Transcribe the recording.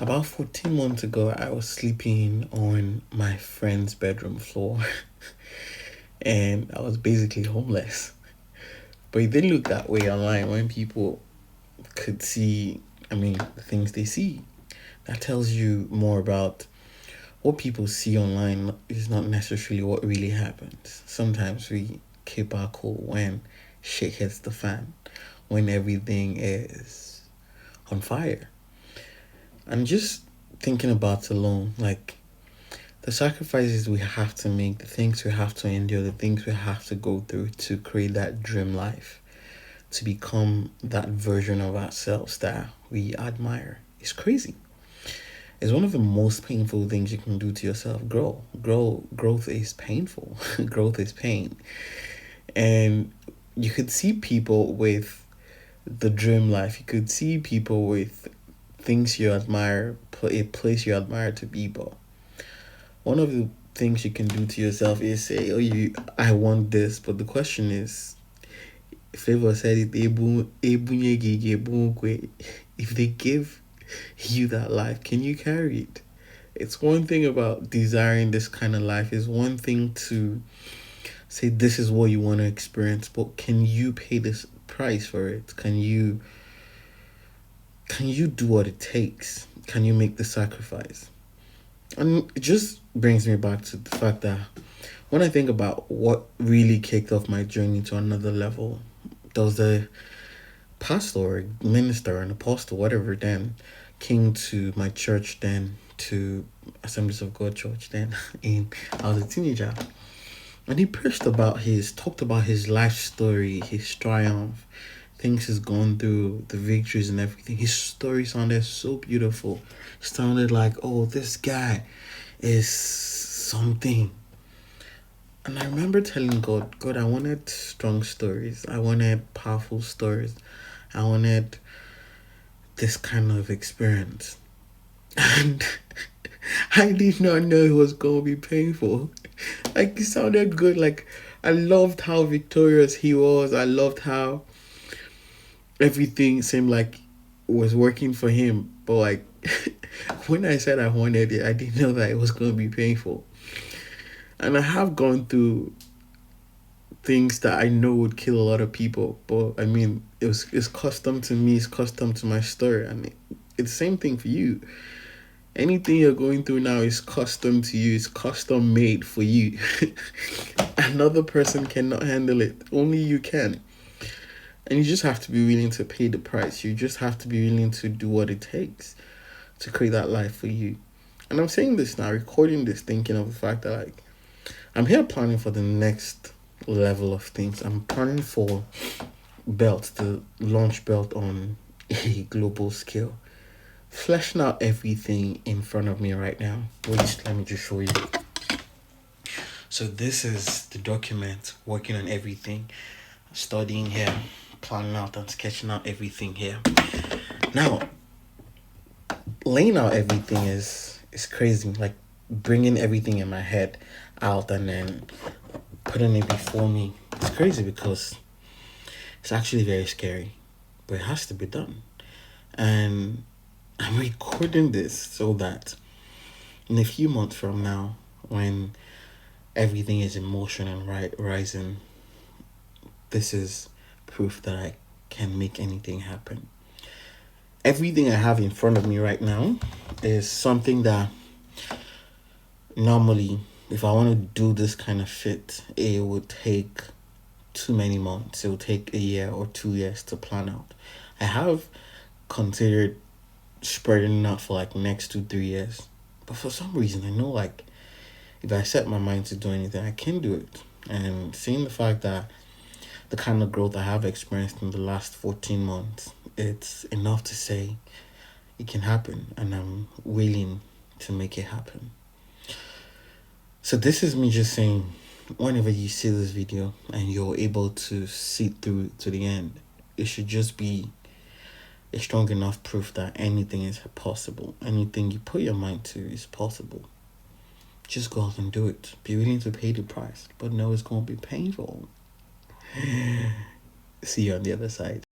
About 14 months ago, I was sleeping on my friend's bedroom floor and I was basically homeless. But it didn't look that way online when people could see, the things they see. That tells you more about what people see online is not necessarily what really happens. Sometimes we keep our cool when shit hits the fan, when everything is on fire. I'm just thinking about alone, like the sacrifices we have to make, the things we have to endure, the things we have to go through to create that dream life, to become that version of ourselves that we admire. It's crazy. It's one of the most painful things you can do to yourself. Growth is painful. Growth is pain. And you could see people with the dream life. You could see people with things you admire, a place you admire to be, but one of the things you can do to yourself is say, "Oh, I want this," but the question is, Favor said it, if they give you that life, can you carry it? It's one thing about desiring this kind of life. It's one thing to say this is what you want to experience, but can you pay this price for it? Can you do what it takes? Can you make the sacrifice? And it just brings me back to the fact that when I think about what really kicked off my journey to another level, there was a pastor, or minister, an apostle, whatever, then came to my church, then to Assemblies of God Church, then in I was a teenager. And he talked about his life story, his triumph, things he's gone through, the victories and everything. His story sounded so beautiful. Sounded like, oh, this guy is something. And I remember telling God, I wanted strong stories. I wanted powerful stories. I wanted this kind of experience. And I did not know it was going to be painful. Like, it sounded good. Like, I loved how victorious he was. I loved how everything seemed like it was working for him. But, like, when I said I wanted it, I didn't know that it was going to be painful. And I have gone through things that I know would kill a lot of people. But, it's custom to me. It's custom to my story. And it's the same thing for you. Anything you're going through now is custom to you. It's custom made for you. Another person cannot handle it. Only you can. And you just have to be willing to pay the price. You just have to be willing to do what it takes to create that life for you. And I'm saying this now, recording this, thinking of the fact that, like, I'm here planning for the next level of things. I'm planning for belts, the launch belt on a global scale. Fleshing out everything in front of me right now. Let me just show you. So this is the document, working on everything, studying here, planning out and sketching out everything here. Now, laying out everything is crazy. Like, bringing everything in my head out and then putting it before me. It's crazy because it's actually very scary, but it has to be done. And I'm recording this so that in a few months from now, when everything is in motion and rising, this is proof that I can make anything happen. Everything I have in front of me right now is something that normally, if I want to do this kind of shit, it would take too many months. It would take a year or 2 years to plan out. I have considered spreading out for like next 2-3 years, but for some reason I know, like, if I set my mind to do anything, I can do it. And seeing the fact that the kind of growth I have experienced in the last 14 months, it's enough to say it can happen, and I'm willing to make it happen. So this is me just saying, whenever you see this video and you're able to see through to the end, it should just be a strong enough proof that anything is possible. Anything you put your mind to is possible. Just go out and do it. Be willing to pay the price, but know it's going to be painful. See you on the other side.